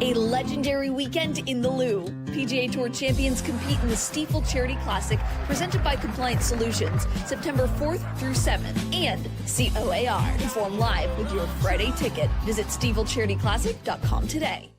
A legendary weekend in the Lou. PGA Tour champions compete in the Stifel Charity Classic, presented by Compliance Solutions, September 4th through 7th, and COAR. Perform live with your Friday ticket. Visit StifelCharityClassic.com today.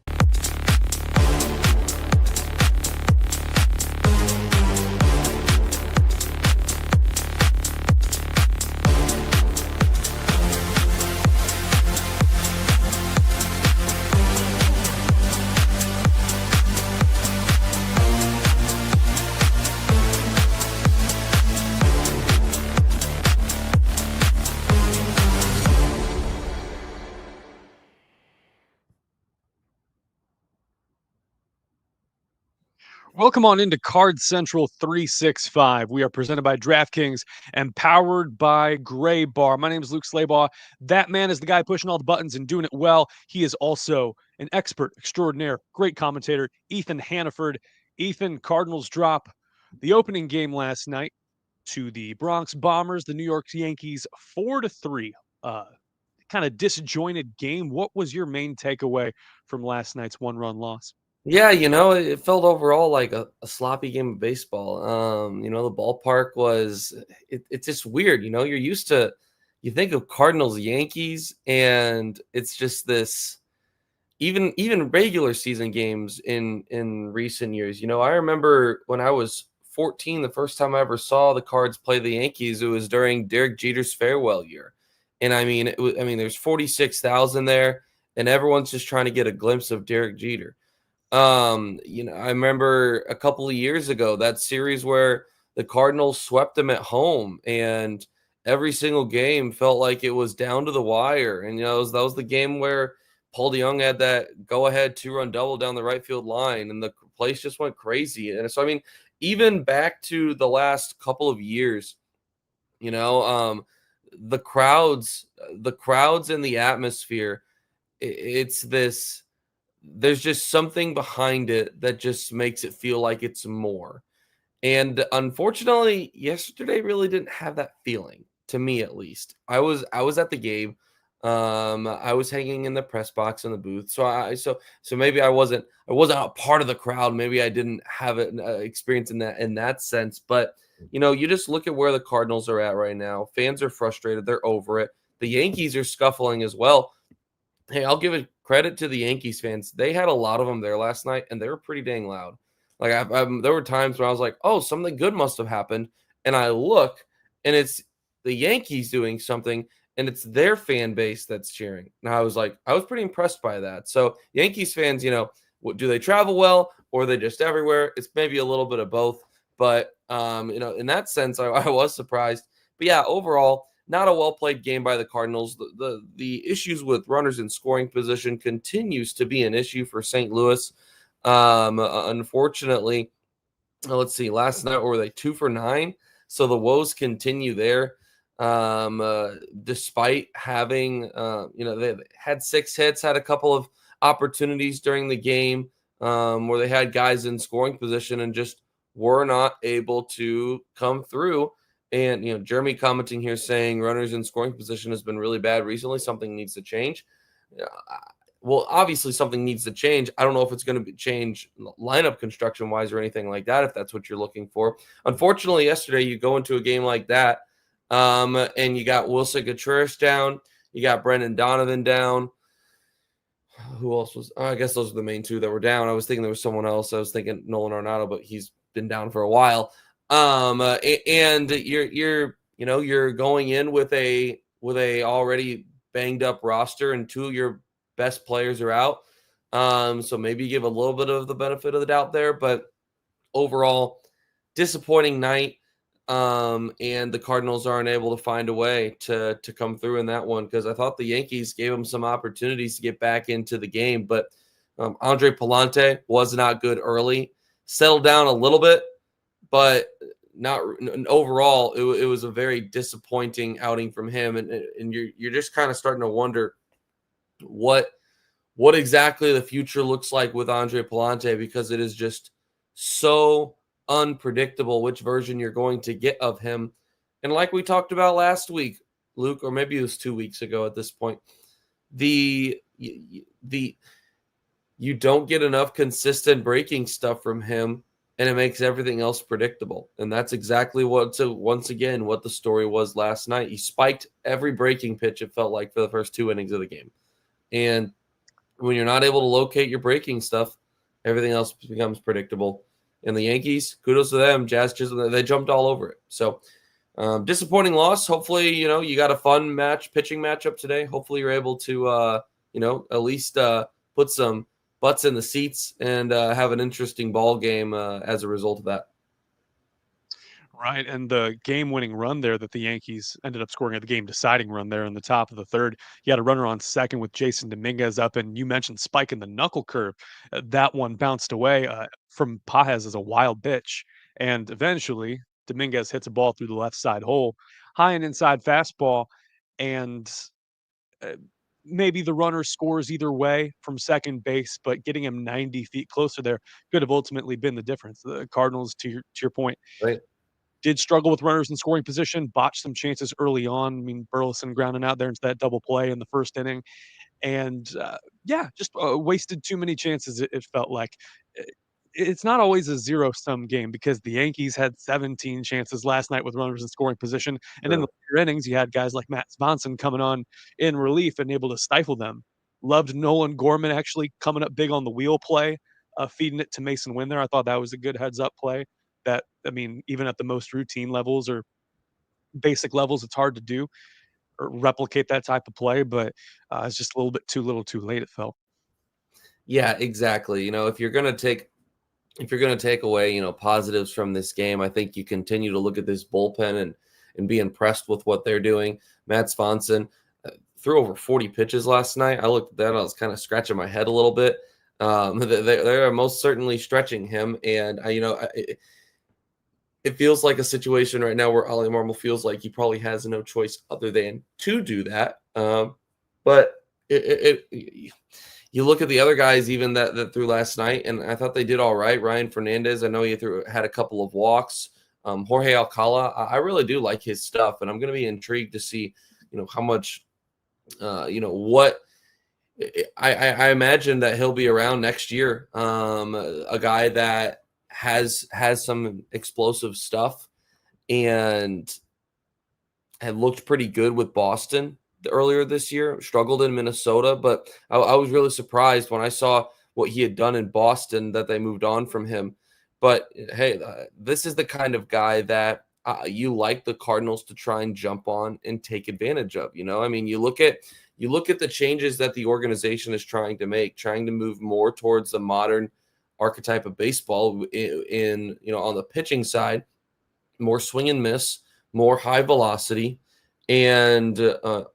Welcome on into Card Central 365. We are presented by DraftKings and powered by Gray Bar. My name is Luke Slabaugh. That man is the guy pushing all the buttons and doing it well. He is also an expert extraordinaire, great commentator, Ethan Hannaford. Ethan, Cardinals drop the opening game last night to the Bronx Bombers, the New York Yankees, 4-3. Kind of disjointed game. What was your main takeaway from last night's one-run loss? Yeah, it felt overall like a sloppy game of baseball. The ballpark was it's just weird. You're used to, you think of Cardinals, Yankees, and it's just this, even regular season games in recent years. I remember when I was 14, the first time I ever saw the Cards play the Yankees, it was during Derek Jeter's farewell year. And there's 46,000 there, and everyone's just trying to get a glimpse of Derek Jeter. I remember a couple of years ago, that series where the Cardinals swept them at home, and every single game felt like it was down to the wire. And, that was the game where Paul DeJong had that go-ahead 2-run double down the right field line, and the place just went crazy. And so, even back to the last couple of years, the crowds and the atmosphere, it's this. There's just something behind it that just makes it feel like it's more. And unfortunately, yesterday really didn't have that feeling, to me at least. I was at the game. I was hanging in the press box in the booth. So maybe I wasn't a part of the crowd. Maybe I didn't have an experience in that sense. But you just look at where the Cardinals are at right now. Fans are frustrated. They're over it. The Yankees are scuffling as well. Hey, I'll give it credit to the Yankees fans. They had a lot of them there last night, and they were pretty dang loud. Like there were times where I was like, "Oh, something good must have happened," and I look, and it's the Yankees doing something, and it's their fan base that's cheering. And I was pretty impressed by that. So Yankees fans, do they travel well, or are they just everywhere? It's maybe a little bit of both, but in that sense, I was surprised. But yeah, overall, not a well-played game by the Cardinals. The issues with runners in scoring position continues to be an issue for St. Louis. Unfortunately, let's see, last night were they 2 for 9? So the woes continue there. Despite having, they had 6 hits, had a couple of opportunities during the game where they had guys in scoring position and just were not able to come through. And, Jeremy commenting here saying runners in scoring position has been really bad recently. Something needs to change. Well, obviously something needs to change. I don't know if it's going to change lineup construction wise or anything like that, if that's what you're looking for. Unfortunately, yesterday you go into a game like that and you got Wilson Contreras down. You got Brendan Donovan down. Who else was? I guess those are the main two that were down. I was thinking there was someone else. I was thinking Nolan Arenado, but he's been down for a while. And you're going in with a already banged up roster, and 2 of your best players are out. So maybe you give a little bit of the benefit of the doubt there, but overall, disappointing night. And the Cardinals aren't able to find a way to come through in that one, because I thought the Yankees gave them some opportunities to get back into the game, but Andre Palante was not good early, settled down a little bit, but not overall. It was a very disappointing outing from him, and you're just kind of starting to wonder what exactly the future looks like with Andre Palante, because it is just so unpredictable which version you're going to get of him. And like we talked about last week, Luke, or maybe it was 2 weeks ago at this point, you you don't get enough consistent breaking stuff from him, and it makes everything else predictable. And that's exactly once again, what the story was last night. He spiked every breaking pitch, it felt like, for the first 2 innings of the game. And when you're not able to locate your breaking stuff, everything else becomes predictable. And the Yankees, kudos to them. Jazz just they jumped all over it. So disappointing loss. Hopefully, you got a fun pitching matchup today. Hopefully you're able to, at least put some butts in the seats and have an interesting ball game as a result of that. Right, and the game-winning run there that the Yankees ended up scoring, at the game-deciding run there in the top of the third. You had a runner on second with Jason Dominguez up, and you mentioned spiking the knuckle curve. That one bounced away from Pajes as a wild pitch, and eventually Dominguez hits a ball through the left side hole, high and inside fastball, and uh, maybe the runner scores either way from second base, but getting him 90 feet closer there could have ultimately been the difference. The Cardinals, to your point, Right. did struggle with runners in scoring position, botched some chances early on. I mean, Burleson grounding out there into that double play in the first inning. And just wasted too many chances, it felt like. I- It's not always a zero-sum game because the Yankees had 17 chances last night with runners in scoring position. And in the Sure. later innings, you had guys like Matt Svanson coming on in relief and able to stifle them. Loved Nolan Gorman actually coming up big on the wheel play, feeding it to Mason Winn there. I thought that was a good heads-up play that, I mean, even at the most routine levels or basic levels, it's hard to do or replicate that type of play, but it's just a little bit too little too late, it felt. Yeah, exactly. If you're going to take away, positives from this game, I think you continue to look at this bullpen and be impressed with what they're doing. Matt Svanson threw over 40 pitches last night. I looked at that, I was kind of scratching my head a little bit. They are most certainly stretching him, and it feels like a situation right now where Ollie Marmol feels like he probably has no choice other than to do that. But you look at the other guys even that threw last night, and I thought they did all right. Ryan Fernandez, I know he had a couple of walks. Jorge Alcala, I really do like his stuff, and I'm going to be intrigued to see, how much, what I imagine that he'll be around next year. A guy that has some explosive stuff and had looked pretty good with Boston earlier this year, struggled in Minnesota, but I was really surprised when I saw what he had done in Boston that they moved on from him. But hey, this is the kind of guy that you like the Cardinals to try and jump on and take advantage of. I mean, you look at the changes that the organization is trying to make, trying to move more towards the modern archetype of baseball in on the pitching side, more swing and miss, more high velocity, and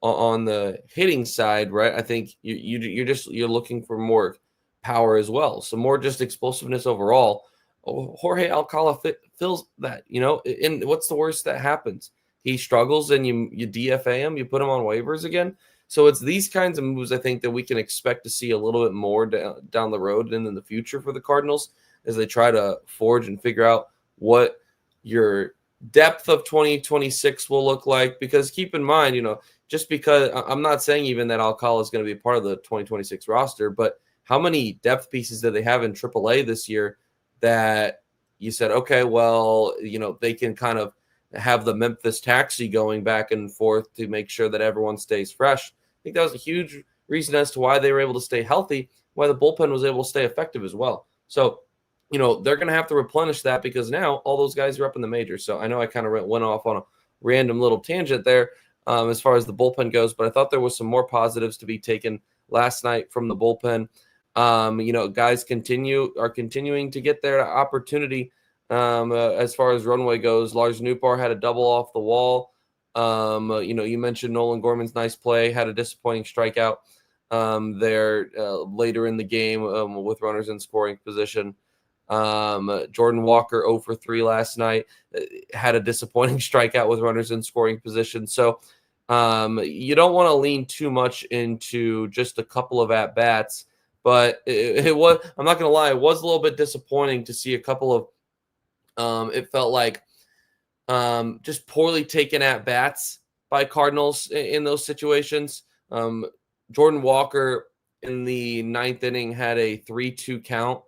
on the hitting side, right? I think you're looking for more power as well, so more just explosiveness overall. Jorge Alcala fills that, and what's the worst that happens? He struggles and you DFA him, you put him on waivers again. So it's these kinds of moves I think that we can expect to see a little bit more down the road and in the future for the Cardinals as they try to forge and figure out what your depth of 2026 will look like. Because keep in mind, just because I'm not saying even that Alcala is going to be a part of the 2026 roster, but how many depth pieces did they have in AAA this year that you said, okay, well, they can kind of have the Memphis taxi going back and forth to make sure that everyone stays fresh. I think that was a huge reason as to why they were able to stay healthy, why the bullpen was able to stay effective as well. So, they're going to have to replenish that because now all those guys are up in the majors. So I know I kind of went off on a random little tangent there as far as the bullpen goes, but I thought there was some more positives to be taken last night from the bullpen. Guys are continuing to get their opportunity as far as runway goes. Lars Nootbaar had a double off the wall. You mentioned Nolan Gorman's nice play, had a disappointing strikeout there later in the game with runners in scoring position. Jordan Walker 0 for 3 last night, had a disappointing strikeout with runners in scoring position. So you don't want to lean too much into just a couple of at-bats, but it was, I'm not going to lie, it was a little bit disappointing to see a couple of, it felt like just poorly taken at-bats by Cardinals in those situations. Jordan Walker in the ninth inning had a 3-2 count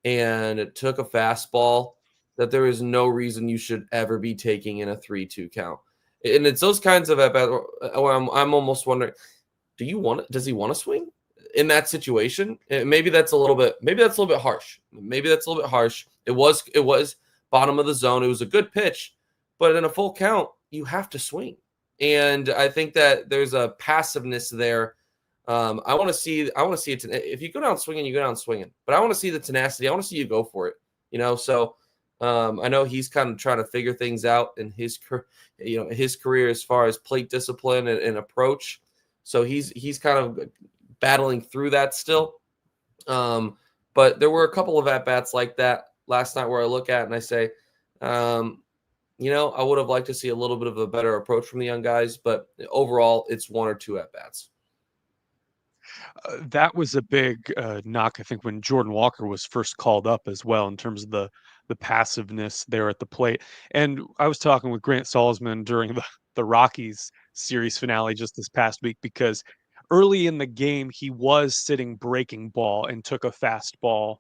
and it took a fastball that there is no reason you should ever be taking in a 3-2 count. And it's those kinds of at bats where I'm almost wondering, does he want to swing in that situation? And maybe that's a little bit harsh. It was bottom of the zone. It was a good pitch, but in a full count, you have to swing. And I think that there's a passiveness there. I want to see it. If you go down swinging, you go down swinging. But I want to see the tenacity. I want to see you go for it. So I know he's kind of trying to figure things out in his career as far as plate discipline and approach. So he's kind of battling through that still. But there were a couple of at bats like that last night where I look at and I say, I would have liked to see a little bit of a better approach from the young guys, but overall, it's one or two at bats. That was a big knock, I think, when Jordan Walker was first called up as well, in terms of the passiveness there at the plate. And I was talking with Grant Salzman during the Rockies series finale just this past week, because early in the game, he was sitting breaking ball and took a fastball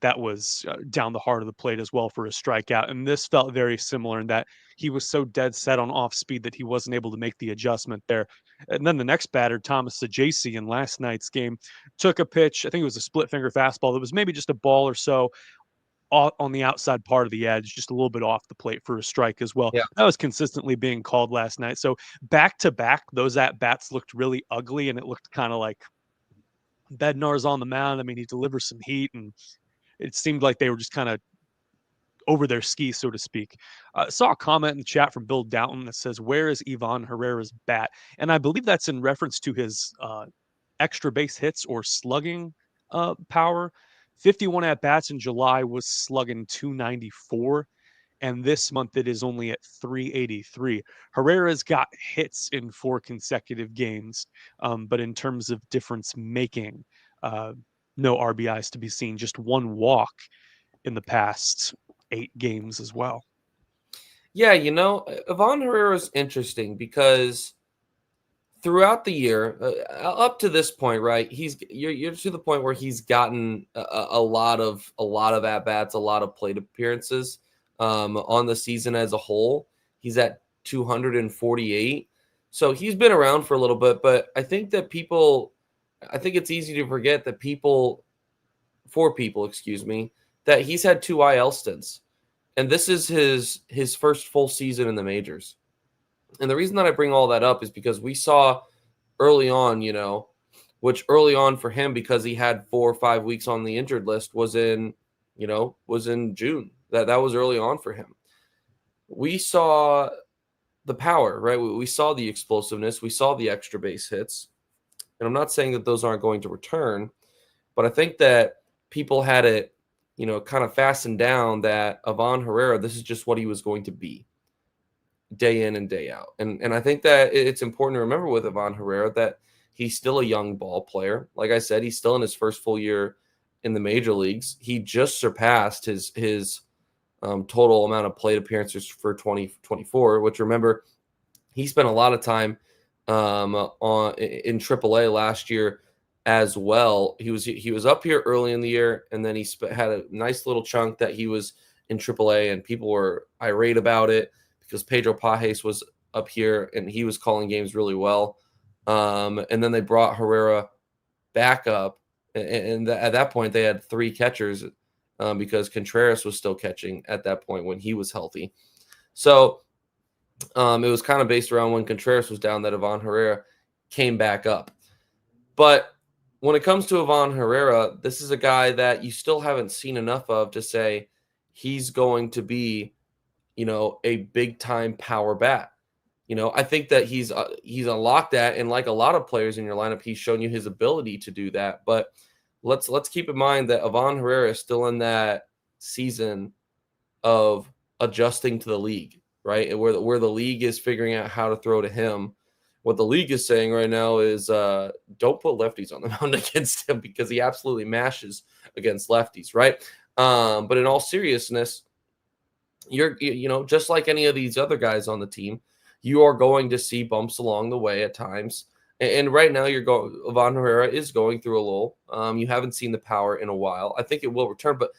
that was down the heart of the plate as well for a strikeout. And this felt very similar in that he was so dead set on off speed that he wasn't able to make the adjustment there. And then the next batter, Thomas Saggese, in last night's game, took a pitch. I think it was a split finger fastball that was maybe just a ball or so on the outside part of the edge, just a little bit off the plate for a strike as well. Yeah. That was consistently being called last night. So back to back, those at bats looked really ugly, and it looked kind of like Bednar's on the mound. I mean, he delivers some heat, and it seemed like they were just kind of over their skis, so to speak. Saw a comment in the chat from Bill Doughton that says, "Where is Ivan Herrera's bat?" And I believe that's in reference to his extra base hits or slugging power. 51 at bats in July was slugging 294, and this month it is only at 383. Herrera's got hits in 4 consecutive games, but in terms of difference making, no RBIs to be seen, just 1 walk in the past 8 games as well. Yeah, Ivan Herrera is interesting because throughout the year, up to this point, right? You're to the point where he's gotten a lot of at bats, a lot of plate appearances on the season as a whole. He's at 248, so he's been around for a little bit. But I think it's easy to forget that that he's had 2 IL stints, and this is his first full season in the majors. And the reason that I bring all that up is because we saw early on, which early on for him, because he had 4 or 5 weeks on the injured list, was in June. That was early on for him. We saw the power, right? We saw the explosiveness. We saw the extra base hits. And I'm not saying that those aren't going to return, but I think that people had it, kind of fastened down that Ivan Herrera, this is just what he was going to be day in and day out. And I think that it's important to remember with Ivan Herrera that he's still a young ball player. Like I said, he's still in his first full year in the major leagues. He just surpassed his total amount of plate appearances for 2024, which, remember, he spent a lot of time in AAA last year as well. He was up here early in the year, and then he had a nice little chunk that he was in AAA, and people were irate about it because Pedro Pajes was up here and he was calling games really well. And then they brought Herrera back up, and at that point they had 3 catchers because Contreras was still catching at that point when he was healthy. So it was kind of based around when Contreras was down that Ivan Herrera came back up. But when it comes to Ivan Herrera, this is a guy that you still haven't seen enough of to say he's going to be, a big-time power bat. I think that he's unlocked that, and like a lot of players in your lineup, he's shown you his ability to do that. But let's keep in mind that Ivan Herrera is still in that season of adjusting to the league, right? And where the league is figuring out how to throw to him. What the league is saying right now is don't put lefties on the mound against him because he absolutely mashes against lefties, right? But in all seriousness, you're just like any of these other guys on the team, you are going to see bumps along the way at times. And right now, Ivan Herrera is going through a lull. You haven't seen the power in a while. I think it will return, but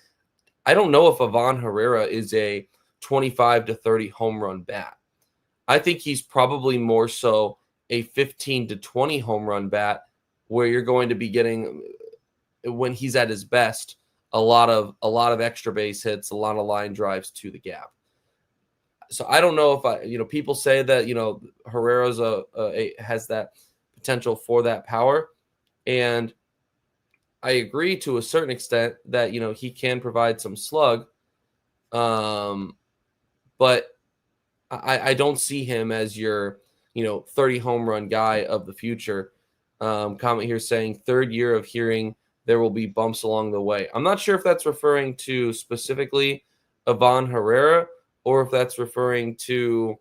I don't know if Ivan Herrera is a 25 to 30 home run bat. I think he's probably more so a 15 to 20 home run bat, where you're going to be getting, when he's at his best, a lot of extra base hits, a lot of line drives to the gap. So I don't know if people say that, Herrera's has that potential for that power. And I agree to a certain extent that, he can provide some slug. But I don't see him as your, 30 home run guy of the future. Comment here saying third year of hearing there will be bumps along the way. I'm not sure if that's referring to specifically Ivan Herrera or if that's referring to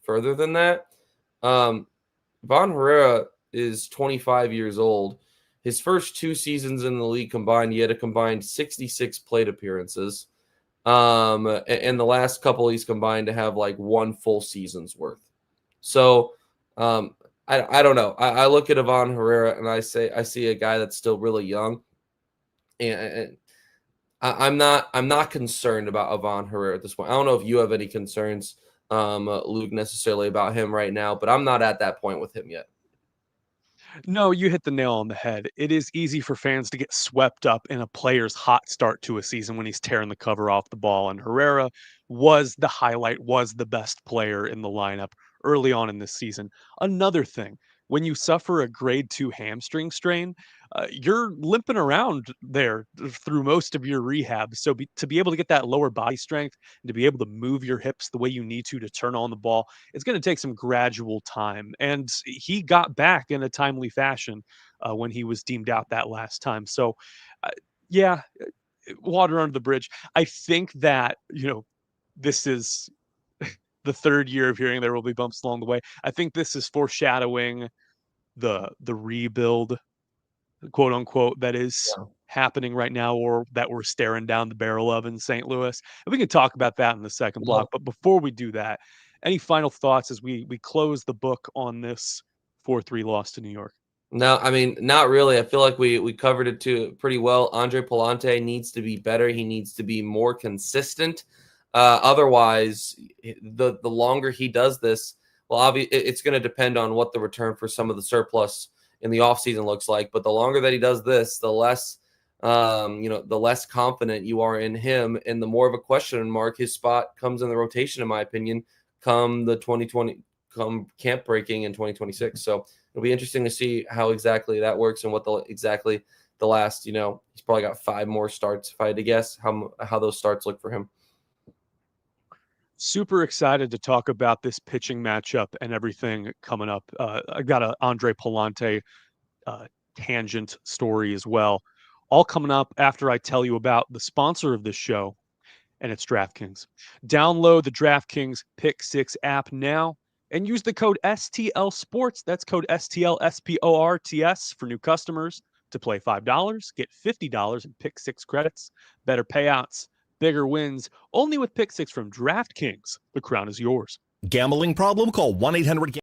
further than that. Ivan Herrera is 25 years old. His first 2 seasons in the league combined, he had a combined 66 plate appearances. And the last couple he's combined to have like 1 full season's worth. So I don't know. I look at Ivan Herrera and I see a guy that's still really young, and I'm not concerned about Ivan Herrera at this point. I don't know if you have any concerns, Luke, necessarily about him right now, but I'm not at that point with him yet. No, you hit the nail on the head. It is easy for fans to get swept up in a player's hot start to a season when he's tearing the cover off the ball. And Herrera was the highlight, was the best player in the lineup early on in this season. Another thing, when you suffer a grade 2 hamstring strain, you're limping around there through most of your rehab. So to be able to get that lower body strength and to be able to move your hips the way you need to turn on the ball, it's going to take some gradual time. And he got back in a timely fashion when he was deemed out that last time. So, yeah, water under the bridge. I think that, this is the third year of hearing there will be bumps along the way. I think this is foreshadowing the rebuild, quote unquote, that is happening right now, or that we're staring down the barrel of in St. Louis. And we can talk about that in the second block. But before we do that, any final thoughts as we close the book on this 4-3 loss to New York? No, I mean, not really. I feel like we covered it too pretty well. Andre Palante needs to be better. He needs to be more consistent. Otherwise, the longer he does this, well, obviously, it's going to depend on what the return for some of the surplus in the offseason looks like. But the longer that he does this, the less, the less confident you are in him, and the more of a question mark his spot comes in the rotation, in my opinion, come camp breaking in 2026. So it'll be interesting to see how exactly that works and what the last, he's probably got 5 more starts, if I had to guess, how those starts look for him. Super excited to talk about this pitching matchup and everything coming up. I got a Andre Palante tangent story as well, all coming up after I tell you about the sponsor of this show, and it's DraftKings. Download the DraftKings Pick 6 app now and use the code STL Sports. That's code STL SPORTS for new customers to play $5, get $50 in Pick 6 credits, better payouts, bigger wins, only with Pick 6 from DraftKings. The crown is yours. Gambling problem? Call 1-800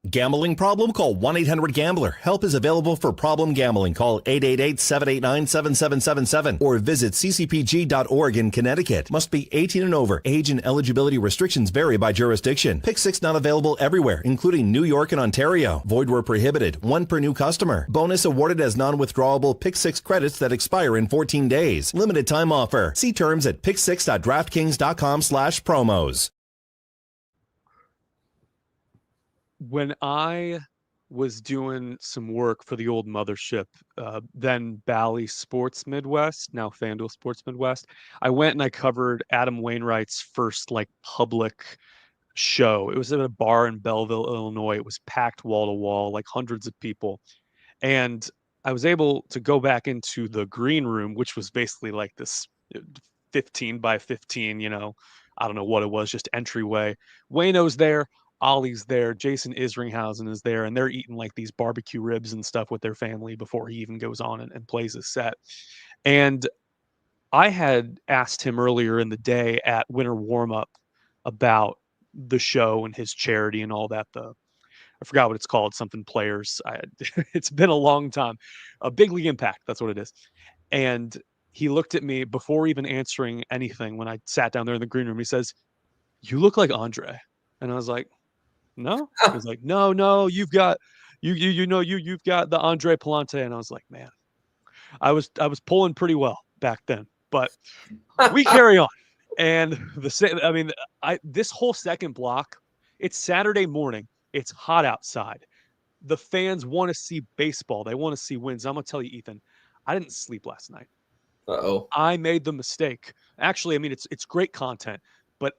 Gambling problem? Call 1-800-GAMBLER. Help is available for problem gambling. Call 888-789-7777 or visit ccpg.org in Connecticut. Must be 18 and over. Age and eligibility restrictions vary by jurisdiction. Pick 6 not available everywhere, including New York and Ontario. Void where prohibited. 1 per new customer. Bonus awarded as non-withdrawable Pick 6 credits that expire in 14 days. Limited time offer. See terms at pick6.draftkings.com/promos. When I was doing some work for the old mothership, then Bally Sports Midwest, now FanDuel Sports Midwest, I went and I covered Adam Wainwright's first public show. It was at a bar in Belleville, Illinois. It was packed wall to wall, like hundreds of people. And I was able to go back into the green room, which was basically like this 15 by 15, I don't know what it was, just entryway. Wayno's there. Ollie's there, Jason Isringhausen is there, and they're eating like these barbecue ribs and stuff with their family before he even goes on and plays his set. And I had asked him earlier in the day at winter warm-up about the show and his charity and all that, I forgot what it's called, something players. It's been a long time. A big league impact. That's what it is. And he looked at me before even answering anything when I sat down there in the green room. He says, "You look like Andre." And I was like, "No." He's like, "No, you've got you've got the Andre Palante." And I was like, "Man, I was pulling pretty well back then." But we carry on. And this whole second block, it's Saturday morning. It's hot outside. The fans want to see baseball. They want to see wins. I'm going to tell you, Ethan, I didn't sleep last night. Uh-oh. I made the mistake. Actually, I mean, it's great content, but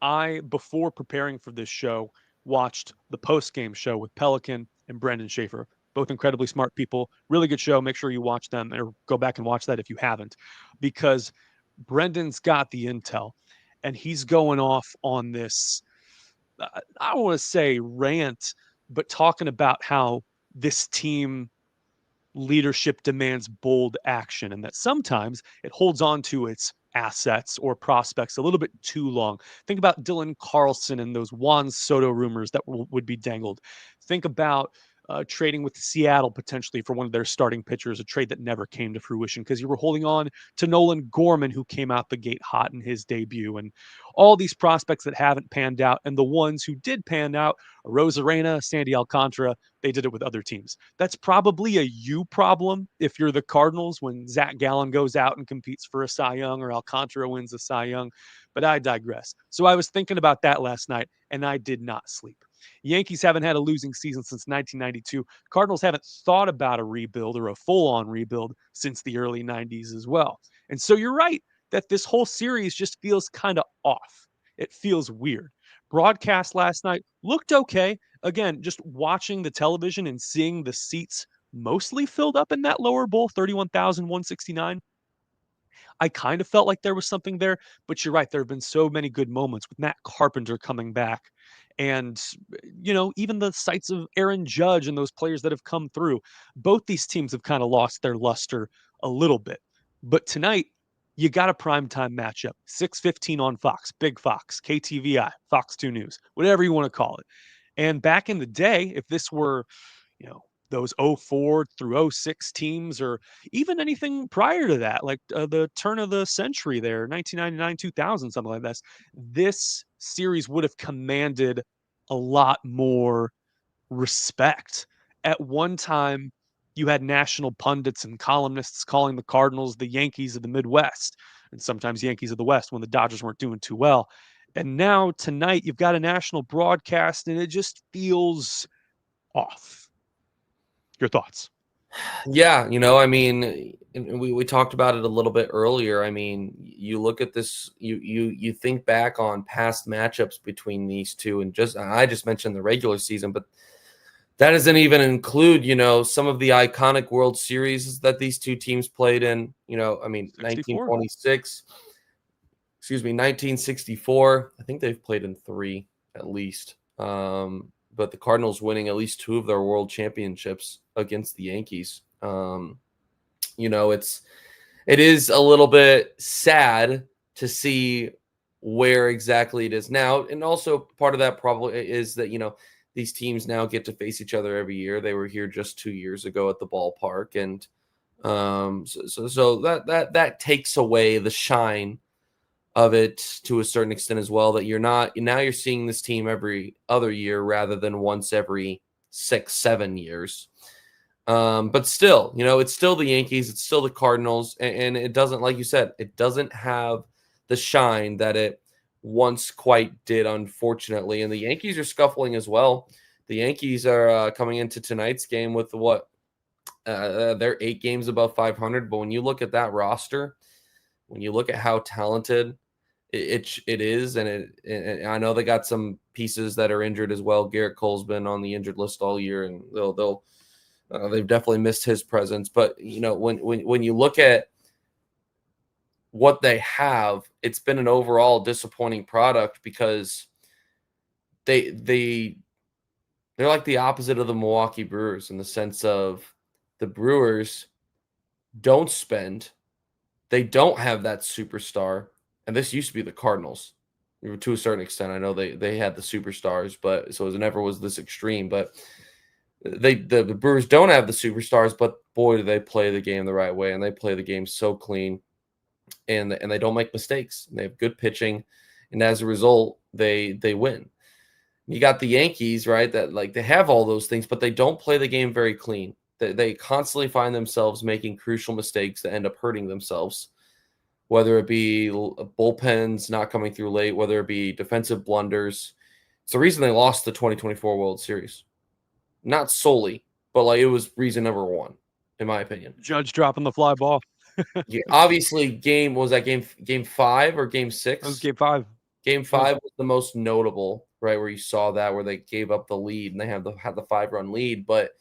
before preparing for this show, watched the post-game show with Pelican and Brendan Schaefer, both incredibly smart people. Really good show. Make sure you watch them or go back and watch that if you haven't, because Brendan's got the intel and he's going off on this, I don't want to say rant, but talking about how this team leadership demands bold action and that sometimes it holds on to its assets or prospects a little bit too long. Think about Dylan Carlson and those Juan Soto rumors that would be dangled. Think about trading with Seattle potentially for one of their starting pitchers, a trade that never came to fruition because you were holding on to Nolan Gorman, who came out the gate hot in his debut, and all these prospects that haven't panned out. And the ones who did pan out, Rosarena, Sandy Alcantara, they did it with other teams. That's probably a you problem if you're the Cardinals when Zach Gallen goes out and competes for a Cy Young or Alcantara wins a Cy Young. But I digress. So I was thinking about that last night, and I did not sleep. Yankees haven't had a losing season since 1992. Cardinals haven't thought about a rebuild or a full-on rebuild since the early 90s as well. And so you're right that this whole series just feels kind of off. It feels weird. Broadcast last night looked okay. Again, just watching the television and seeing the seats mostly filled up in that lower bowl, 31,169. I kind of felt like there was something there, but you're right. There have been so many good moments with Matt Carpenter coming back. And, even the sights of Aaron Judge and those players that have come through. Both these teams have kind of lost their luster a little bit. But tonight, you got a primetime matchup, 6:15 on Fox, Big Fox, KTVI, Fox 2 News, whatever you want to call it. And back in the day, if this were, those 04 through 06 teams or even anything prior to that, like the turn of the century there, 1999, 2000, something like this series would have commanded a lot more respect. At one time, you had national pundits and columnists calling the Cardinals the Yankees of the Midwest and sometimes Yankees of the West when the Dodgers weren't doing too well. And now tonight, you've got a national broadcast and it just feels off. Your thoughts? Yeah, we talked about it a little bit earlier. I mean, you look at this, you think back on past matchups between these two, and I just mentioned the regular season, but that doesn't even include, some of the iconic World Series that these two teams played in. 1926, 1964. I think they've played in 3 at least. But the Cardinals winning at least 2 of their world championships against the Yankees. It is a little bit sad to see where exactly it is now. And also part of that probably is that, these teams now get to face each other every year. They were here just 2 years ago at the ballpark. And so that takes away the shine of it to a certain extent as well, that you're seeing this team every other year rather than once every 6-7 years. But still, it's still the Yankees, it's still the Cardinals, and it doesn't, like you said, it doesn't have the shine that it once quite did, unfortunately. And the Yankees are scuffling as well. The Yankees are coming into tonight's game with they're 8 games above 500. But when you look at that roster, when you look at how talented it is, and I know they got some pieces that are injured as well. Garrett Cole's been on the injured list all year, and they've definitely missed his presence. But when you look at what they have, it's been an overall disappointing product because they're like the opposite of the Milwaukee Brewers in the sense of the Brewers don't spend, they don't have that superstar. And this used to be the Cardinals to a certain extent. I know they had the superstars, but so it never was this extreme. But the Brewers don't have the superstars, but boy, do they play the game the right way, and they play the game so clean, and they don't make mistakes. They have good pitching, and as a result, they win. You got the Yankees, right? That like they have all those things, but they don't play the game very clean. They constantly find themselves making crucial mistakes that end up hurting themselves, whether it be bullpens not coming through late, whether it be defensive blunders. It's the reason they lost the 2024 World Series. Not solely, but like it was reason number one, in my opinion. Judge dropping the fly ball. Obviously, game 5 or game 6? That was game 5. Game 5 was the most notable, right? Where you saw that, where they gave up the lead and they had the 5-run lead. But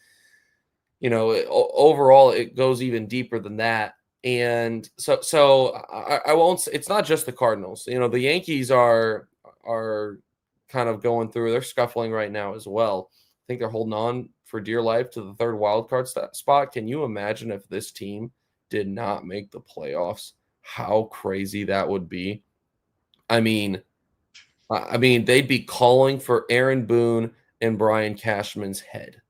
overall, it goes even deeper than that. And so I won't. It's not just the Cardinals. The Yankees are kind of going through. They're scuffling right now as well. I think they're holding on for dear life to the third wild card spot. Can you imagine if this team did not make the playoffs? How crazy that would be. I mean, they'd be calling for Aaron Boone and Brian Cashman's head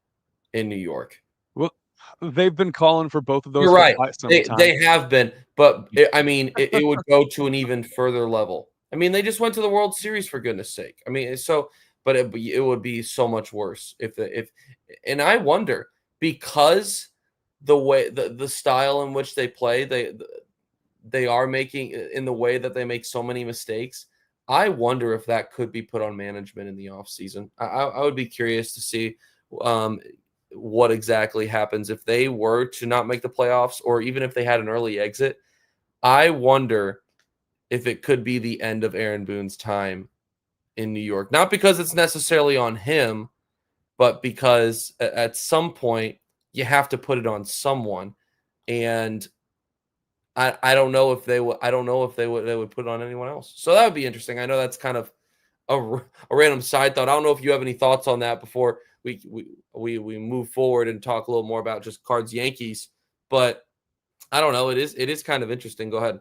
in New York. Well, they've been calling for both of those. You're right. They have been, but it would go to an even further level. They just went to the World Series, for goodness sake. But it would be so much worse and I wonder, because the way the style in which they play, they are making in the way that they make so many mistakes. I wonder if that could be put on management in the offseason. I would be curious to see what exactly happens if they were to not make the playoffs, or even if they had an early exit. I wonder if it could be the end of Aaron Boone's time in New York. Not because it's necessarily on him, but because at some point you have to put it on someone. And I don't know if they would. I don't know if they would put it on anyone else. So that would be interesting. I know that's kind of a random side thought. I don't know if you have any thoughts on that before we move forward and talk a little more about just Cards Yankees. But I don't know. It is kind of interesting. Go ahead.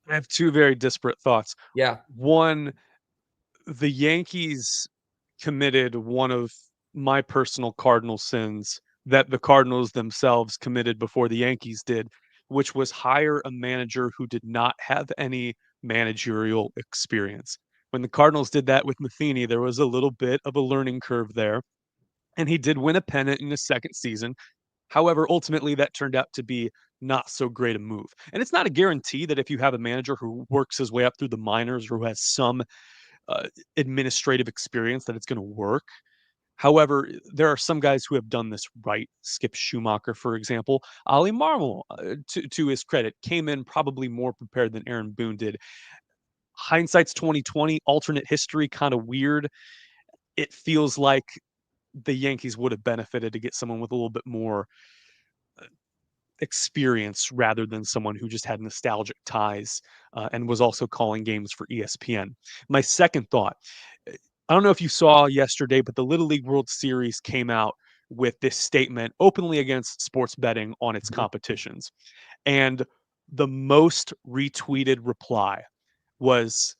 I have two very disparate thoughts. Yeah. One, the Yankees committed one of my personal Cardinal sins that the Cardinals themselves committed before the Yankees did, which was hire a manager who did not have any managerial experience. When the Cardinals did that with Matheny, there was a little bit of a learning curve there, and he did win a pennant in his second season. However, ultimately, that turned out to be not so great a move. And it's not a guarantee that if you have a manager who works his way up through the minors or who has some administrative experience that it's going to work. However, there are some guys who have done this right. Skip Schumacher, for example. Ali Marmol, to his credit, came in probably more prepared than Aaron Boone did. Hindsight's 2020, alternate history, kind of weird. It feels like the Yankees would have benefited to get someone with a little bit more experience rather than someone who just had nostalgic ties and was also calling games for ESPN. My second thought, I don't know if you saw yesterday, but the Little League World Series came out with this statement openly against sports betting on its competitions. And the most retweeted reply was,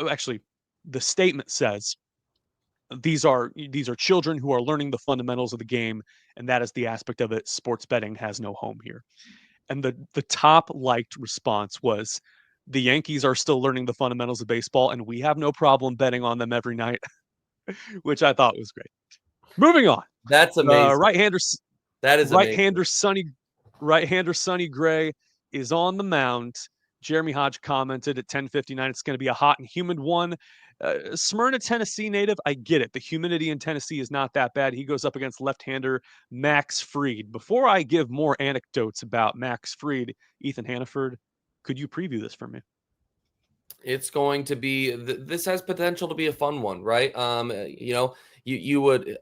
actually, the statement says, these are children who are learning the fundamentals of the game, and that is the aspect of it. Sports betting has no home here. And the top liked response was, the Yankees are still learning the fundamentals of baseball, and we have no problem betting on them every night, which I thought was great. Moving on. That's amazing. That is amazing. Right-hander Sonny Gray is on the mound. Jeremy Hodge commented at 10:59, it's going to be a hot and humid one. Smyrna, Tennessee native, I get it. The humidity in Tennessee is not that bad. He goes up against left-hander Max Fried. Before I give more anecdotes about Max Fried, Ethan Hannaford, could you preview this for me? It's going to be, this has potential to be a fun one, right? You would,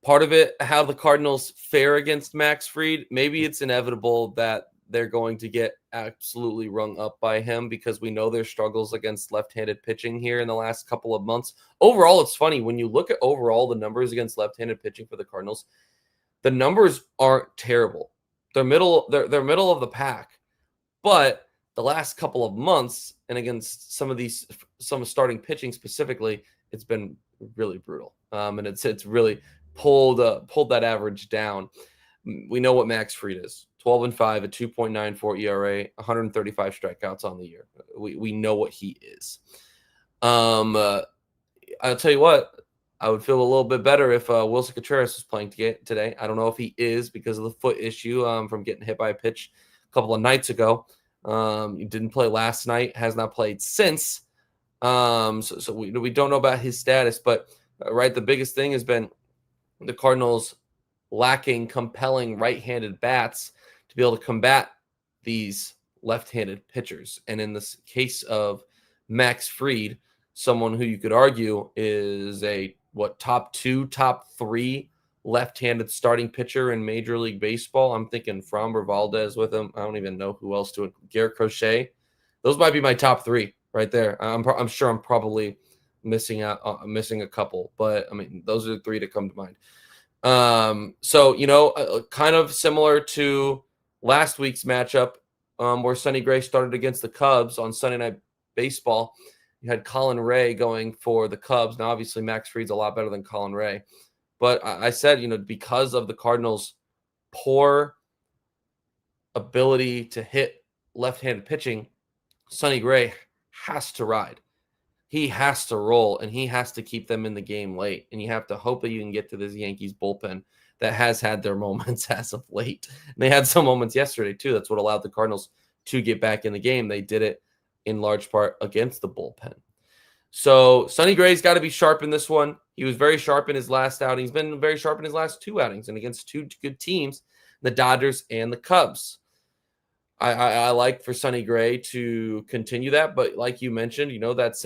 part of it, how the Cardinals fare against Max Fried, maybe it's inevitable that they're going to get absolutely rung up by him, because we know their struggles against left-handed pitching here in the last couple of months. Overall, it's funny when you look at overall the numbers against left-handed pitching for the Cardinals, the numbers aren't terrible. They're middle of the pack, but the last couple of months and against some starting pitching specifically, it's been really brutal. And it's really pulled that average down. We know what Max Fried is. 12-5, a 2.94 ERA, 135 strikeouts on the year. We know what he is. I'll tell you what, I would feel a little bit better if Wilson Contreras was playing today. I don't know if he is because of the foot issue from getting hit by a pitch a couple of nights ago. He didn't play last night, has not played since. So we don't know about his status, but right, the biggest thing has been the Cardinals lacking compelling right-handed bats to be able to combat these left-handed pitchers. And in this case of Max Fried, someone who you could argue is a top 2, top 3 left-handed starting pitcher in Major League Baseball. I'm thinking Framber Valdez with him. I don't even know who else to it. Garrett Crochet. Those might be my top 3 right there. I'm sure I'm probably missing a couple, but I mean, those are the 3 that come to mind. So, kind of similar to last week's matchup where Sonny Gray started against the Cubs on Sunday Night Baseball. You had Colin Ray going for the Cubs. Now, obviously, Max Fried's a lot better than Colin Ray. But I said, because of the Cardinals' poor ability to hit left-handed pitching, Sonny Gray has to ride. He has to roll, and he has to keep them in the game late. And you have to hope that you can get to this Yankees bullpen that has had their moments as of late. And they had some moments yesterday, too. That's what allowed the Cardinals to get back in the game. They did it in large part against the bullpen. So Sonny Gray's got to be sharp in this one. He was very sharp in his last outing. He's been very sharp in his last 2 outings and against 2 good teams, the Dodgers and the Cubs. I like for Sonny Gray to continue that, but like you mentioned, that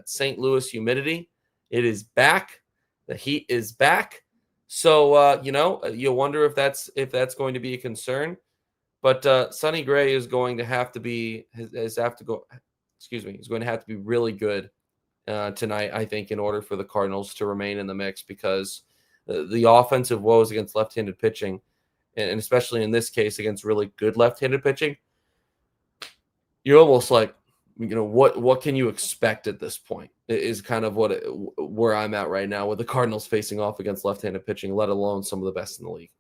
St. Louis humidity, it is back. The heat is back. So you wonder if that's going to be a concern. But Sonny Gray is going to have to be he's going to have to be really good tonight, I think, in order for the Cardinals to remain in the mix, because the offensive woes against left-handed pitching, and especially in this case against really good left-handed pitching, you're almost like, what can you expect at this point is kind of where I'm at right now with the Cardinals facing off against left-handed pitching, let alone some of the best in the league.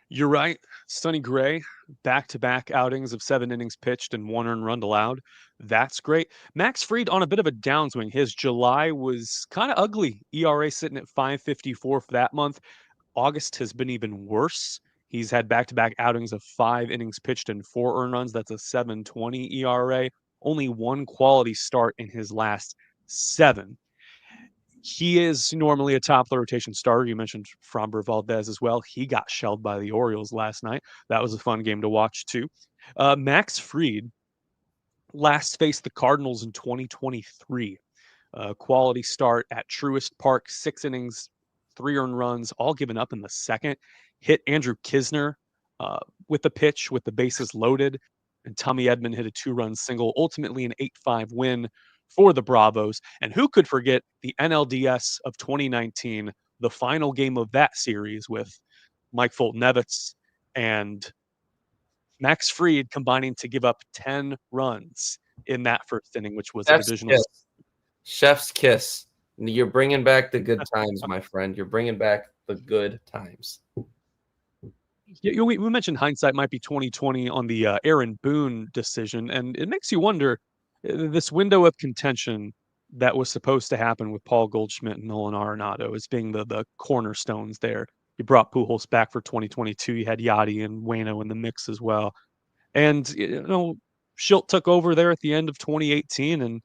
You're right. Sonny Gray, back-to-back outings of 7 innings pitched and 1 earned run allowed. That's great. Max Fried on a bit of a downswing. His July was kind of ugly. ERA sitting at 5.54 for that month. August has been even worse. He's had back-to-back outings of 5 innings pitched and 4 earned runs. That's a 7.20 ERA. Only 1 quality start in his last 7. He is normally a top of the rotation starter. You mentioned Framber Valdez as well. He got shelled by the Orioles last night. That was a fun game to watch too. Max Fried last faced the Cardinals in 2023. Quality start at Truist Park, 6 innings, 3 earned runs, all given up in the second. Hit Andrew Kisner with the pitch with the bases loaded, and Tommy Edman hit a 2-run single, ultimately an 8-5 win for the Bravos. And who could forget the NLDS of 2019, the final game of that series with Mike Fulton-Nevitz and Max Fried combining to give up 10 runs in that first inning, which was a divisional. Chef's kiss. You're bringing back the good times, my friend. You're bringing back the good times. We mentioned hindsight might be 2020 on the Aaron Boone decision, and it makes you wonder, this window of contention that was supposed to happen with Paul Goldschmidt and Nolan Arenado as being the cornerstones there. You brought Pujols back for 2022. You had Yachty and Waino in the mix as well. And, Schilt took over there at the end of 2018, and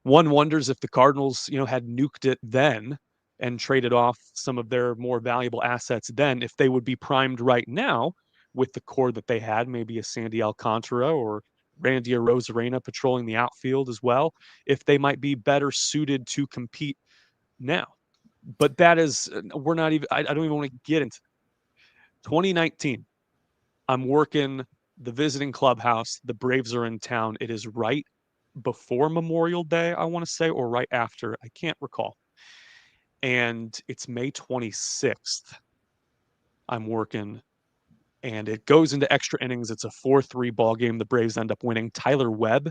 one wonders if the Cardinals, had nuked it then and traded off some of their more valuable assets then, if they would be primed right now with the core that they had, maybe a Sandy Alcantara or Randy Arozarena patrolling the outfield as well, if they might be better suited to compete now. But that is, we're not even, I don't even want to get into 2019. I'm working the visiting clubhouse. The Braves are in town. It is right before Memorial Day, I want to say, or right after. I can't recall. And it's May 26th. I'm working, and it goes into extra innings. It's a 4-3 ball game. The Braves end up winning. Tyler Webb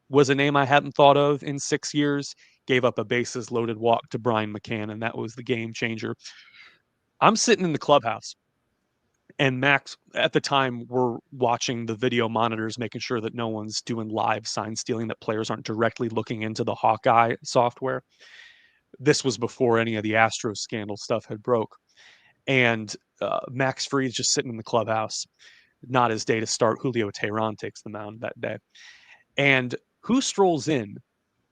was a name I hadn't thought of in 6 years. gave up a bases loaded walk to Brian McCann, and that was the game changer. I'm sitting in the clubhouse, and Max, at the time, we're watching the video monitors, making sure that no one's doing live sign stealing, that players aren't directly looking into the Hawkeye software. This was before any of the Astros scandal stuff had broke. And Max Fried's just sitting in the clubhouse. Not his day to start. Julio Teheran takes the mound that day. And who strolls in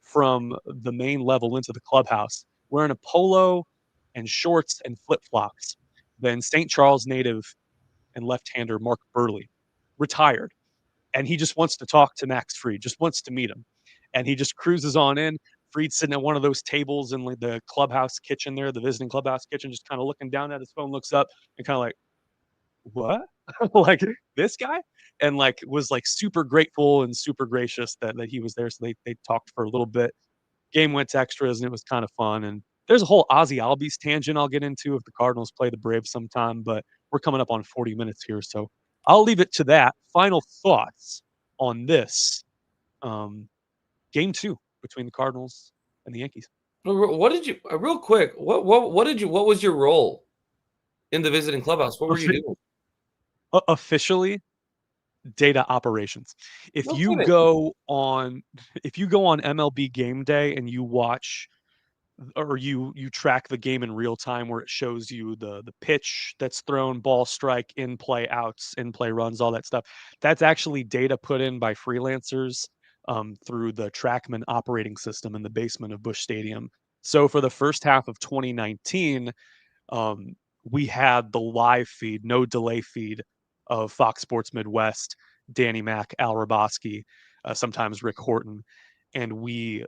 from the main level into the clubhouse wearing a polo and shorts and flip-flops? Then St. Charles native and left-hander Mark Burley, retired. And he just wants to talk to Max Fried, just wants to meet him. And he just cruises on in. Fried's sitting at one of those tables in like the clubhouse kitchen there, the visiting clubhouse kitchen, just kind of looking down at his phone, looks up and kind of like, what? Like this guy? And like was like super grateful and super gracious that he was there. So they talked for a little bit. Game went to extras and it was kind of fun. And there's a whole Ozzy Albies tangent I'll get into if the Cardinals play the Braves sometime, but we're coming up on 40 minutes here. So I'll leave it to that. Final thoughts on this game 2 between the Cardinals and the Yankees. What did you real quick? What was your role in the visiting clubhouse? What were you doing? Officially, data operations. If No you kidding. go on MLB game day and you watch or you track the game in real time where it shows you the pitch that's thrown, ball strike, in play outs, in play runs, all that stuff, that's actually data put in by freelancers through the TrackMan operating system in the basement of Busch Stadium. So for the first half of 2019, we had the live feed, no delay feed of Fox Sports Midwest, Danny Mac, Al Raboski, sometimes Rick Horton, and we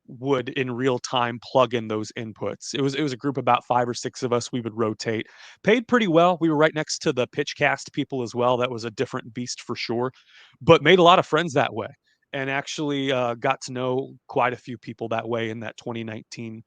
would in real time plug in those inputs. It was a group of about 5 or 6 of us. We would rotate. Paid pretty well. We were right next to the PitchCast people as well. That was a different beast for sure, but made a lot of friends that way, and actually got to know quite a few people that way in that 2019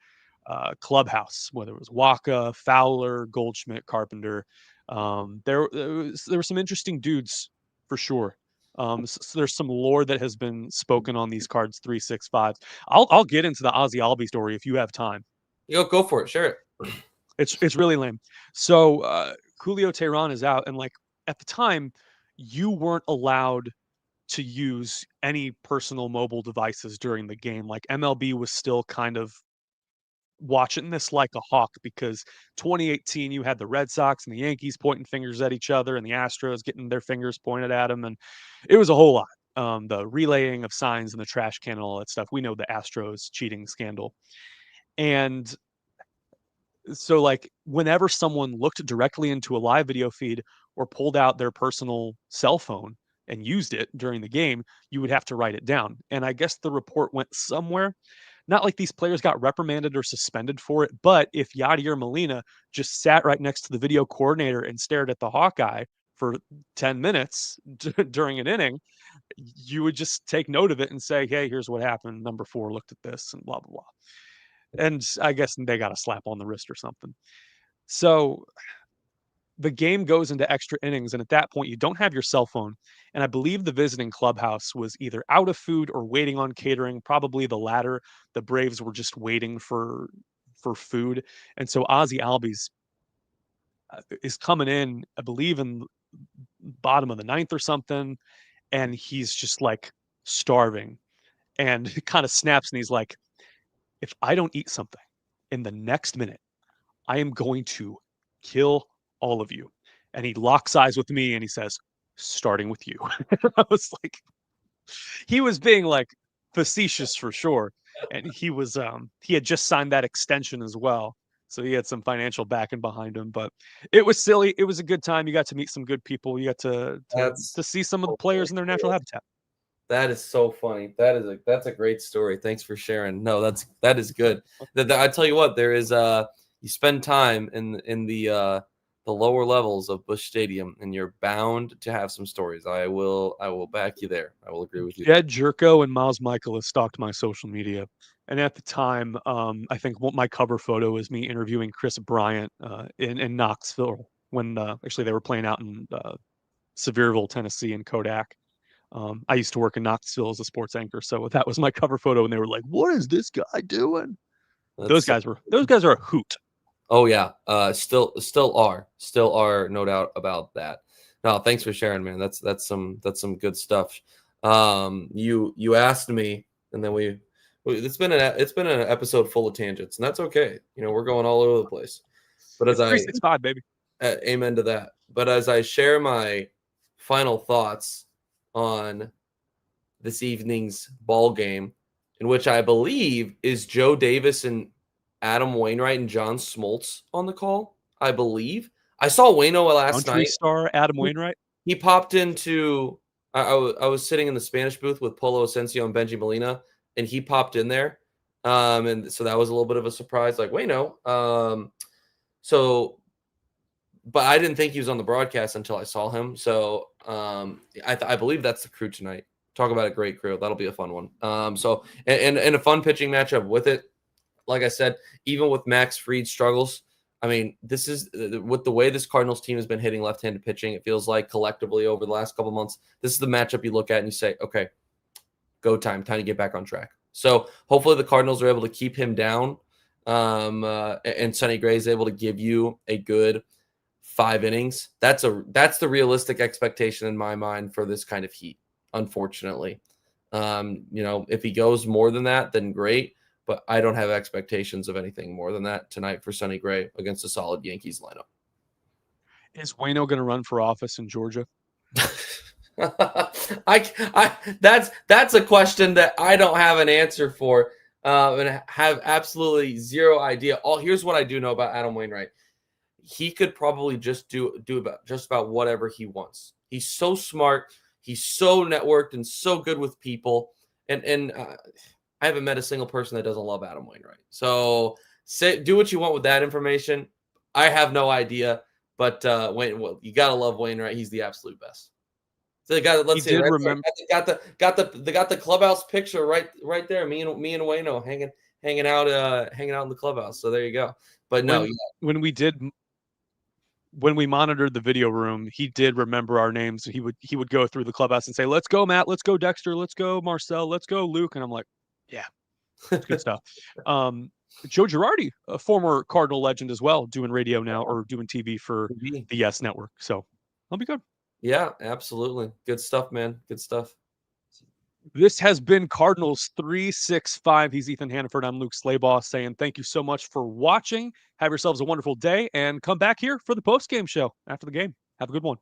clubhouse, whether it was Waka, Fowler, Goldschmidt, Carpenter. There were some interesting dudes for sure. So there's some lore that has been spoken on these cards 365. I'll get into the Ozzy Albies story if you have time. Go for it. Share it. It's really lame. So Julio Teheran is out, and like at the time, you weren't allowed to use any personal mobile devices during the game. Like MLB was still kind of watching this like a hawk because 2018 you had the Red Sox and the Yankees pointing fingers at each other and the Astros getting their fingers pointed at them, and it was a whole lot. The relaying of signs in the trash can and all that stuff. We know the Astros cheating scandal. And so like whenever someone looked directly into a live video feed or pulled out their personal cell phone and used it during the game, you would have to write it down. And I guess the report went somewhere. Not like these players got reprimanded or suspended for it, but if Yadier Molina just sat right next to the video coordinator and stared at the Hawkeye for 10 minutes during an inning, you would just take note of it and say, hey, here's what happened. Number 4 looked at this and blah, blah, blah. And I guess they got a slap on the wrist or something. So the game goes into extra innings, and at that point, you don't have your cell phone. And I believe the visiting clubhouse was either out of food or waiting on catering, probably the latter. The Braves were just waiting for food. And so Ozzy Albies is coming in, I believe, in bottom of the 9th or something, and he's just like starving and kind of snaps, and he's like, if I don't eat something in the next minute, I am going to kill all of you. And he locks eyes with me and he says, starting with you. I was like, he was being like facetious for sure. And he had just signed that extension as well. So he had some financial backing behind him, but it was silly. It was a good time. You got to meet some good people. You got to see some of the players in their natural habitat. That is so funny. That's a great story. Thanks for sharing. No, that is good. I tell you what, there is you spend time in the lower levels of Busch Stadium, and you're bound to have some stories. I will back you there. I will agree with you. Jed Jerko and Miles Michaelis stalked my social media, and at the time, I think my cover photo is me interviewing Chris Bryant in Knoxville when actually they were playing out in Sevierville, Tennessee, in Kodak. I used to work in Knoxville as a sports anchor, so that was my cover photo, and they were like, "What is this guy doing?" Those guys are a hoot. Oh yeah, still are, no doubt about that. No, thanks for sharing, man. That's some good stuff. You asked me, and then it's been an episode full of tangents, and that's okay. We're going all over the place. But It's 365, baby. Amen to that. But as I share my final thoughts on this evening's ball game, in which I believe is Joe Davis and Adam Wainwright and John Smoltz on the call. I believe I saw Waino last Country night. Star Adam Wainwright. He popped into. I was sitting in the Spanish booth with Polo Asensio and Benji Molina, and he popped in there, and so that was a little bit of a surprise. Like Waino. But I didn't think he was on the broadcast until I saw him. So I believe that's the crew tonight. Talk about a great crew. That'll be a fun one. And a fun pitching matchup with it. Like I said, even with Max Fried's struggles, I mean, this is with the way this Cardinals team has been hitting left-handed pitching. It feels like collectively over the last couple months, this is the matchup you look at and you say, okay, go time to get back on track. So hopefully the Cardinals are able to keep him down, and Sonny Gray is able to give you a good 5 innings. That's the realistic expectation in my mind for this kind of heat. Unfortunately, if he goes more than that, then great. But I don't have expectations of anything more than that tonight for Sonny Gray against a solid Yankees lineup. Is Waino going to run for office in Georgia? That's a question that I don't have an answer for, and have absolutely zero idea. Here's what I do know about Adam Wainwright. He could probably just do about whatever he wants. He's so smart. He's so networked and so good with people. And I haven't met a single person that doesn't love Adam Wainwright. So do what you want with that information. I have no idea, but you gotta love Wainwright. He's the absolute best. So got the clubhouse picture right there. Me and Waino hanging out in the clubhouse. So there you go. But no, when we monitored the video room, he did remember our names. He would go through the clubhouse and say, "Let's go, Matt. Let's go, Dexter. Let's go, Marcel. Let's go, Luke." And I'm like, "Yeah, it's good stuff." Joe Girardi, a former Cardinal legend as well, doing radio now or doing TV for the Yes Network. So I'll be good. Yeah, absolutely. Good stuff, man. Good stuff. This has been Cardinals 365. He's Ethan Hannaford. I'm Luke Slabaugh saying thank you so much for watching. Have yourselves a wonderful day and come back here for the post-game show after the game. Have a good one.